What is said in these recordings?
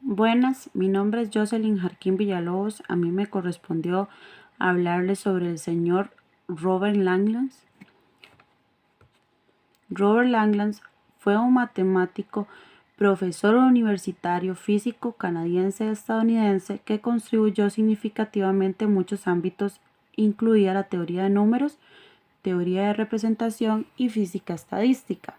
Buenas, mi nombre es Jocelyn Jarquín Villalobos. A mí me correspondió hablarles sobre el señor Robert Langlands. Robert Langlands fue un matemático, profesor universitario, físico canadiense-estadounidense que contribuyó significativamente en muchos ámbitos, incluida la teoría de números, teoría de representación y física estadística.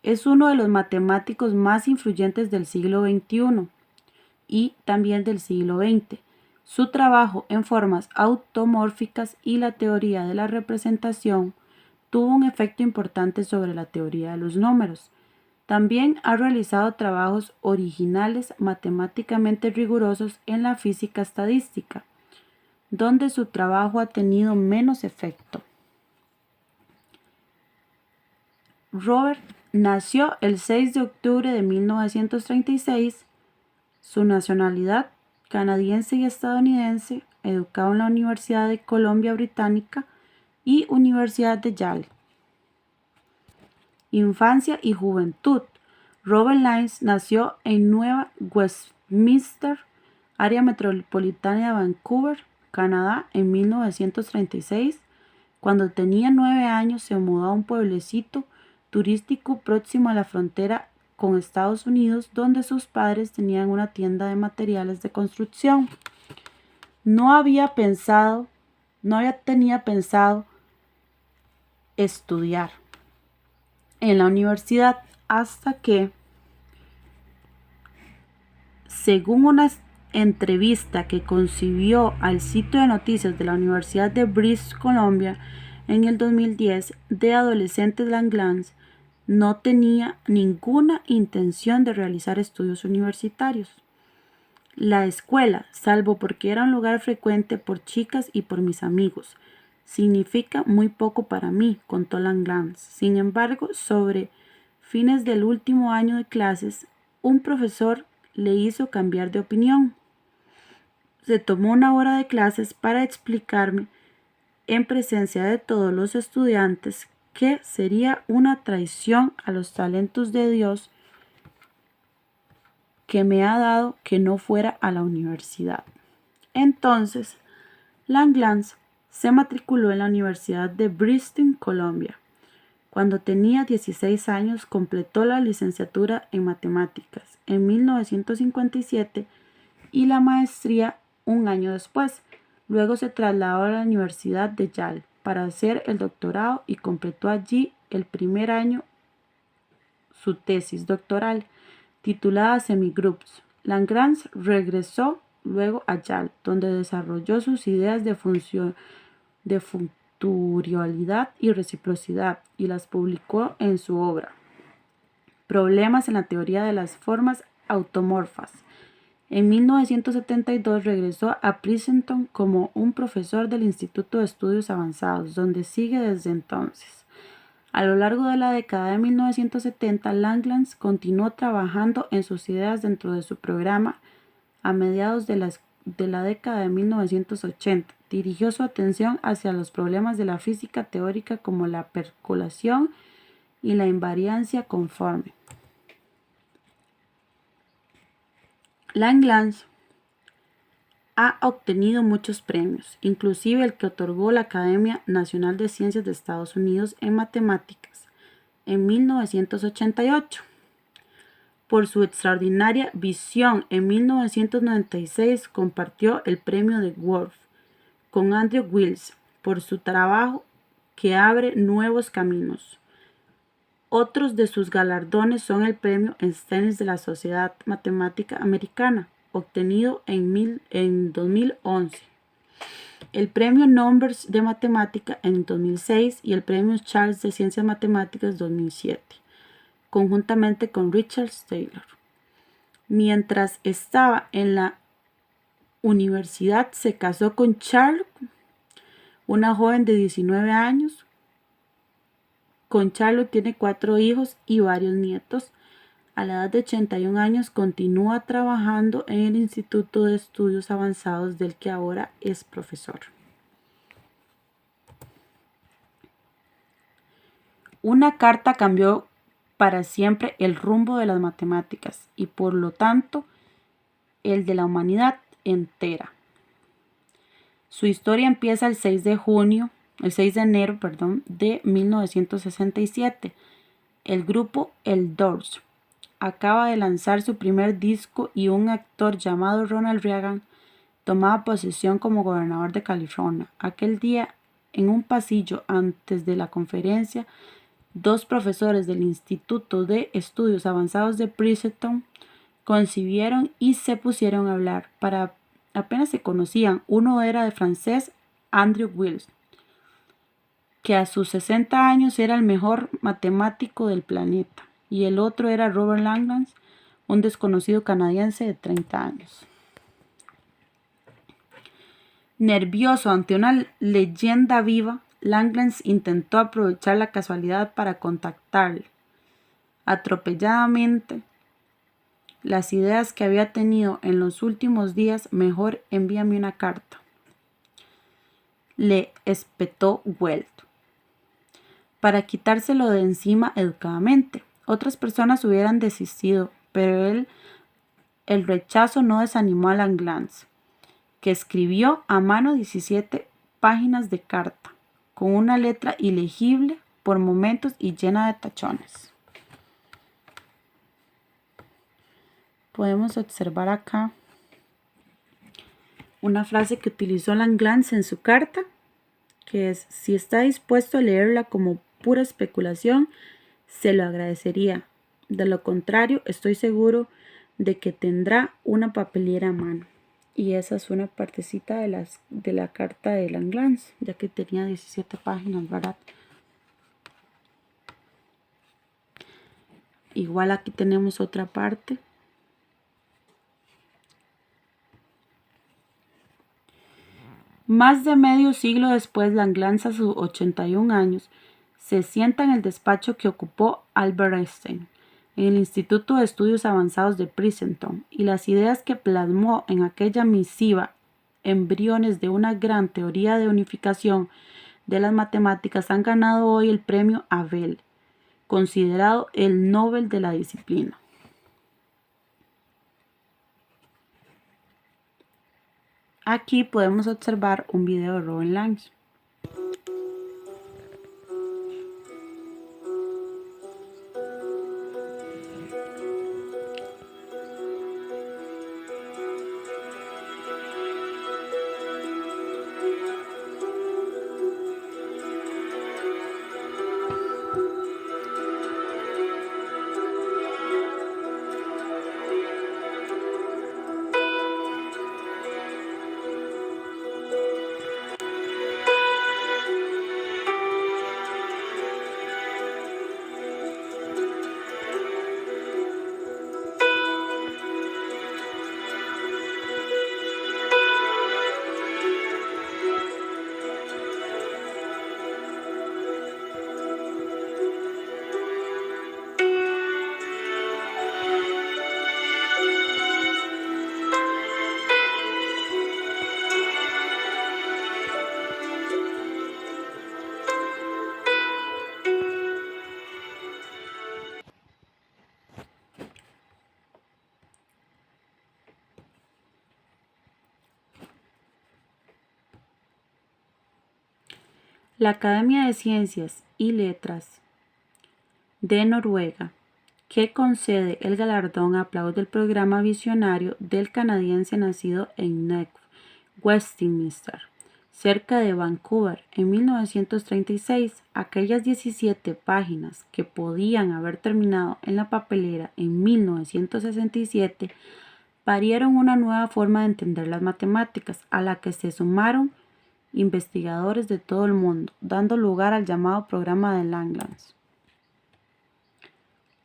Es uno de los matemáticos más influyentes del siglo XXI y también del siglo XX. Su trabajo en formas automórficas y la teoría de la representación tuvo un efecto importante sobre la teoría de los números. También ha realizado trabajos originales matemáticamente rigurosos en la física estadística, donde su trabajo ha tenido menos efecto. Robert nació el 6 de octubre de 1936. Su nacionalidad, canadiense y estadounidense, educado en la Universidad de Columbia Británica y Universidad de Yale. Infancia y juventud. Robert Langlands nació en Nueva Westminster, área metropolitana de Vancouver, Canadá, en 1936. Cuando tenía 9 años se mudó a un pueblecito turístico próximo a la frontera con Estados Unidos, donde sus padres tenían una tienda de materiales de construcción. No tenía pensado estudiar en la universidad hasta que, según una entrevista que concibió al sitio de noticias de la Universidad de British Columbia en el 2010, de adolescente Langlands no tenía ninguna intención de realizar estudios universitarios. La escuela, salvo porque era un lugar frecuente por chicas y por mis amigos, significa muy poco para mí, contó Langlands. Sin embargo, sobre fines del último año de clases, un profesor le hizo cambiar de opinión. Se tomó una hora de clases para explicarme, en presencia de todos los estudiantes, que sería una traición a los talentos de Dios que me ha dado que no fuera a la universidad. Entonces, Langlands se matriculó en la Universidad de Bristol, Columbia. Cuando tenía 16 años, completó la licenciatura en matemáticas en 1957 y la maestría un año después. Luego se trasladó a la Universidad de Yale para hacer el doctorado y completó allí el primer año su tesis doctoral, titulada Semigroups. Langlands regresó luego a Yale, donde desarrolló sus ideas de factorialidad y reciprocidad y las publicó en su obra Problemas en la teoría de las formas automorfas. En 1972 regresó a Princeton como un profesor del Instituto de Estudios Avanzados, donde sigue desde entonces. A lo largo de la década de 1970, Langlands continuó trabajando en sus ideas dentro de su programa. A mediados de la década de 1980, dirigió su atención hacia los problemas de la física teórica como la percolación y la invariancia conforme. Langlands ha obtenido muchos premios, inclusive el que otorgó la Academia Nacional de Ciencias de Estados Unidos en Matemáticas en 1988. Por su extraordinaria visión, en 1996 compartió el premio de Wolf con Andrew Wiles por su trabajo que abre nuevos caminos. Otros de sus galardones son el premio Einstein de la Sociedad Matemática Americana, obtenido en 2011, el premio Nobel de Matemática en 2006 y el premio Charles de Ciencias Matemáticas 2007, conjuntamente con Richard Taylor. Mientras estaba en la universidad, se casó con Charlotte, una joven de 19 años. Con Charlotte tiene 4 hijos y varios nietos. A la edad de 81 años continúa trabajando en el Instituto de Estudios Avanzados del que ahora es profesor. Una carta cambió para siempre el rumbo de las matemáticas y por lo tanto el de la humanidad entera. Su historia empieza el 6 de enero, de 1967. El grupo El Doors acaba de lanzar su primer disco y un actor llamado Ronald Reagan tomaba posesión como gobernador de California. Aquel día, en un pasillo antes de la conferencia, dos profesores del Instituto de Estudios Avanzados de Princeton concibieron y se pusieron a hablar. Apenas se conocían. Uno era de francés, Andrew Wiles, que a sus 60 años era el mejor matemático del planeta, y el otro era Robert Langlands, un desconocido canadiense de 30 años. Nervioso ante una leyenda viva, Langlands intentó aprovechar la casualidad para contactarle. Atropelladamente, las ideas que había tenido en los últimos días, mejor envíame una carta, le espetó Weld, para quitárselo de encima educadamente. Otras personas hubieran desistido, pero el rechazo no desanimó a Langlands, que escribió a mano 17 páginas de carta, con una letra ilegible por momentos y llena de tachones. Podemos observar acá una frase que utilizó Langlands en su carta, que es: si está dispuesto a leerla como pura especulación, se lo agradecería. De lo contrario, estoy seguro de que tendrá una papelera a mano. Y esa es una partecita de la carta de Langlands, ya que tenía 17 páginas, ¿verdad? Igual aquí tenemos otra parte. Más de medio siglo después, Langlands, a sus 81 años, se sienta en el despacho que ocupó Albert Einstein en el Instituto de Estudios Avanzados de Princeton, y las ideas que plasmó en aquella misiva, embriones de una gran teoría de unificación de las matemáticas, han ganado hoy el premio Abel, considerado el Nobel de la disciplina. Aquí podemos observar un video de Robert Langlands. La Academia de Ciencias y Letras de Noruega, que concede el galardón, aplaude el programa visionario del canadiense nacido en Neck, Westminster, cerca de Vancouver, en 1936. Aquellas 17 páginas que podían haber terminado en la papelera en 1967 parieron una nueva forma de entender las matemáticas, a la que se sumaron investigadores de todo el mundo, dando lugar al llamado programa de Langlands.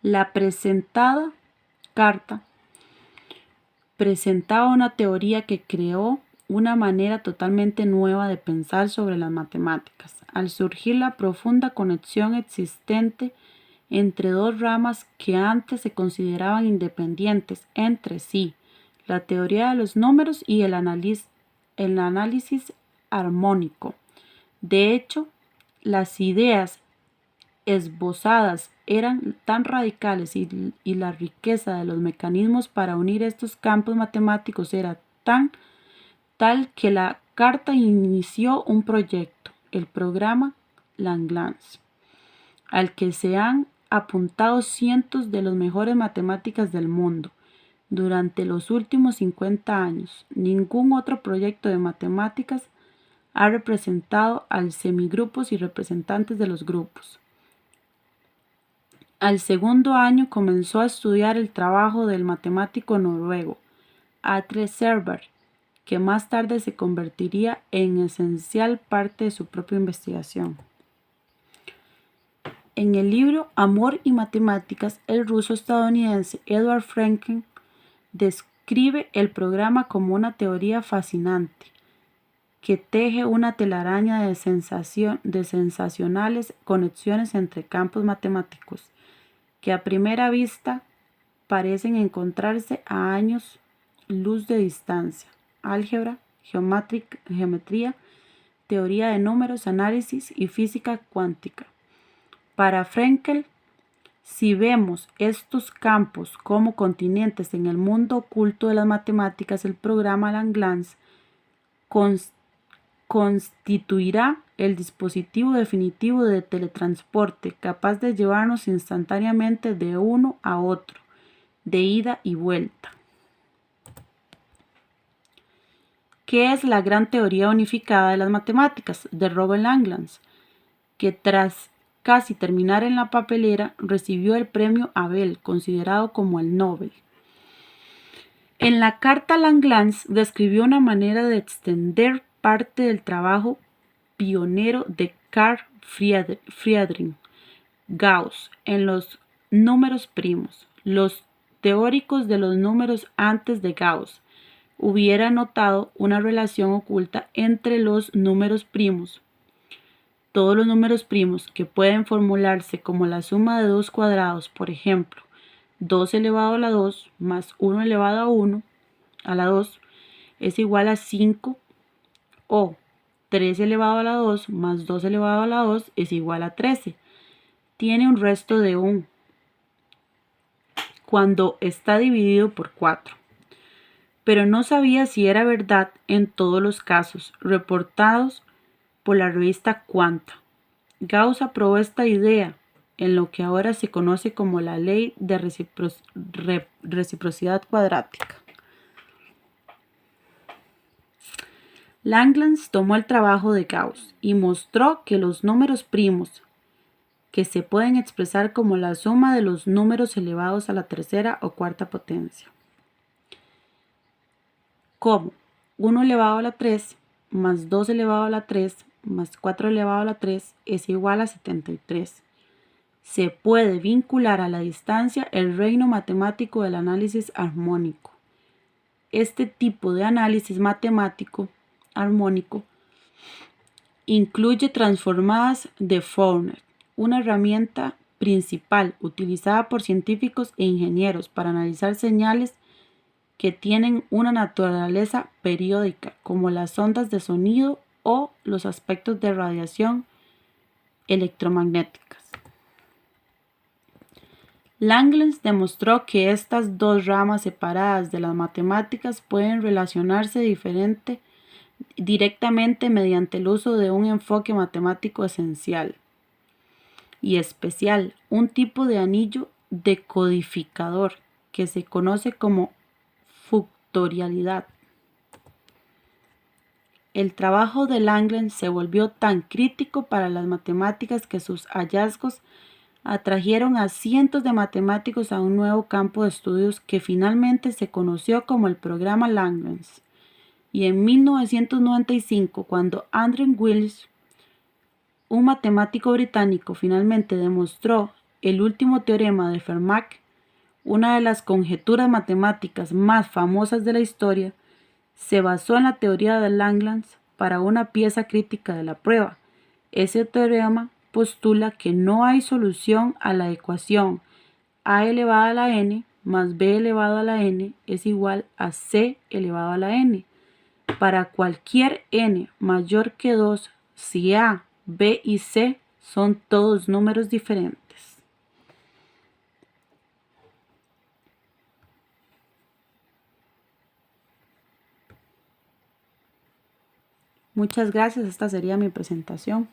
La presentada carta presentaba una teoría que creó una manera totalmente nueva de pensar sobre las matemáticas, al surgir la profunda conexión existente entre dos ramas que antes se consideraban independientes entre sí: la teoría de los números y el análisis armónico. De hecho, las ideas esbozadas eran tan radicales y la riqueza de los mecanismos para unir estos campos matemáticos era tal que la carta inició un proyecto, el programa Lagrange, al que se han apuntado cientos de los mejores matemáticas del mundo. Durante los últimos 50 años, ningún otro proyecto de matemáticas ha representado al semigrupos y representantes de los grupos. Al segundo año comenzó a estudiar el trabajo del matemático noruego Atle Serberg, que más tarde se convertiría en esencial parte de su propia investigación. En el libro Amor y Matemáticas, el ruso estadounidense Edward Frenkel describe el programa como una teoría fascinante que teje una telaraña de sensacionales conexiones entre campos matemáticos que a primera vista parecen encontrarse a años luz de distancia: álgebra, geometría, teoría de números, análisis y física cuántica. Para Frenkel, si vemos estos campos como continentes en el mundo oculto de las matemáticas, el programa Lagrange constituirá el dispositivo definitivo de teletransporte capaz de llevarnos instantáneamente de uno a otro, de ida y vuelta. ¿Qué es la gran teoría unificada de las matemáticas de Robert Lagrange, que tras casi terminar en la papelera recibió el premio Abel, considerado como el Nobel? En la carta, Lagrange describió una manera de extender parte del trabajo pionero de Carl Friedrich Gauss en los números primos. Los teóricos de los números antes de Gauss hubieran notado una relación oculta entre los números primos. Todos los números primos que pueden formularse como la suma de dos cuadrados, por ejemplo, 2 elevado a la 2 más 1 elevado a la 2 es igual a 5, o 3 elevado a la 2 más 2 elevado a la 2 es igual a 13. Tiene un resto de 1 cuando está dividido por 4. Pero no sabía si era verdad en todos los casos reportados por la revista Quanta. Gauss aprobó esta idea en lo que ahora se conoce como la ley de reciprocidad cuadrática. Lagrange tomó el trabajo de Gauss y mostró que los números primos, que se pueden expresar como la suma de los números elevados a la tercera o cuarta potencia, como 1 elevado a la 3 más 2 elevado a la 3 más 4 elevado a la 3 es igual a 73. Se puede vincular a la distancia el reino matemático del análisis armónico. Este tipo de análisis matemático armónico incluye transformadas de Fourier, una herramienta principal utilizada por científicos e ingenieros para analizar señales que tienen una naturaleza periódica, como las ondas de sonido o los aspectos de radiación electromagnéticas. Lagrange demostró que estas dos ramas separadas de las matemáticas pueden relacionarse directamente mediante el uso de un enfoque matemático esencial y especial, un tipo de anillo decodificador que se conoce como factorialidad. El trabajo de Lagrange se volvió tan crítico para las matemáticas que sus hallazgos atrajeron a cientos de matemáticos a un nuevo campo de estudios que finalmente se conoció como el programa Lagrange. Y en 1995, cuando Andrew Wiles, un matemático británico, finalmente demostró el último teorema de Fermat, una de las conjeturas matemáticas más famosas de la historia, se basó en la teoría de Lagrange para una pieza crítica de la prueba. Ese teorema postula que no hay solución a la ecuación a elevado a la n más b elevado a la n es igual a c elevado a la n para cualquier n mayor que 2 si a, b y c Son todos números diferentes. Muchas gracias, esta sería mi presentación.